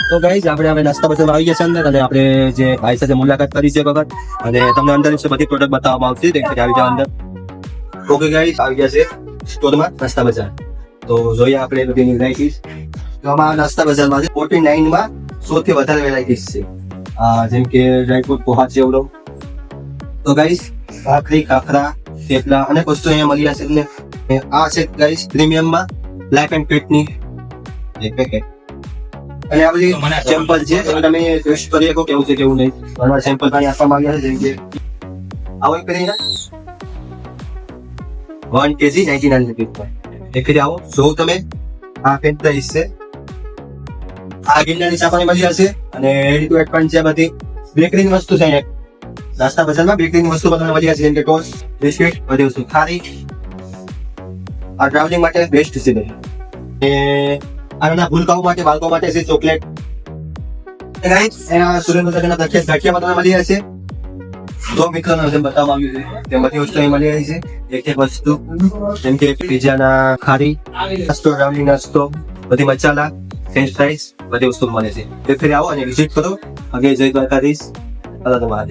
તો ગાઈઝ આપણે હવે નાસ્તા બજારમાં આવી ગયા છે અંદર, અને આપણે જે ભાઈ સાથે મુલાકાત કરી છે વખત, અને તમને અંદર વિશે બધી પ્રોડક્ટ બતાવવામાં આવશે. તેથી આવી જાવ અંદર. ઓકે ગાઈઝ, આવી ગયા છે સ્ટોરમાં નાસ્તા બજાર. તો જોઈએ આપણે બધી વેરાયટીઝ. તો આમાં નાસ્તા બજારમાં છે 49 માં સૌથી વધારે વેરાયટીઝ છે. જેમ કે ડ્રાયફ્રૂટ, પોહા, ચેવડો. તો ગાઈઝ ભાખરી, ખાખરા, થેપલા અને વસ્તુ અહીંયા મળી જશે તમને. આ છે ગાઈઝ પ્રીમિયમમાં લાઈફ એન્ડ પેટની એક પેકેટ. અને આ બધી સેમ્પલ છે, એમાં તમે ટેસ્ટ કરી શકો કેવું છે કેવું નહીં. ઘણા સેમ્પલ પાણી આપવામાં આવ્યા છે, જેમ કે આવો એક કરીને 1 kg 99 રૂપિયા. એક ફેરી આવો જો તમે. આ પેન્ટ પ્રાઇસ છે. આ ગિરનારની ચા પાણી મળી જશે, અને રેડી ટુ એટ પણ છે. બધી બેકરીની વસ્તુ છે અહીંયા. નાસ્તા બજારમાં બેકરીની વસ્તુ પણ મળી જશે, જેમ કે ટોસ્ટ, બિસ્કિટ, બધી વસ્તુ. ખારી આ ટ્રાવેલિંગ માટે બેસ્ટ છે ભાઈ. આના ભૂલકાઓ માટે, બાળકો માટે છે ચોકલેટ. એના સુરેન્દ્રનગરના પ્રખ્યાત ગાંઠિયા તમને મળી જશે. તો મિત્રોને જેમ બતાવવામાં આવ્યું છે તેમ બધી વસ્તુ અહીં મળી રહી છે. એક એક વસ્તુ, જેમ કે પિઝાના ખારી, નાસ્તો, રાવલી નાસ્તો, બધી મસાલા, ફ્રેન્ચ ફ્રાઈઝ, બધી વસ્તુ મળે છે. એ ફરી આવો અને વિઝિટ કરો. આગે જય દ્વારકાધીશ. અલ્લાહ તમારા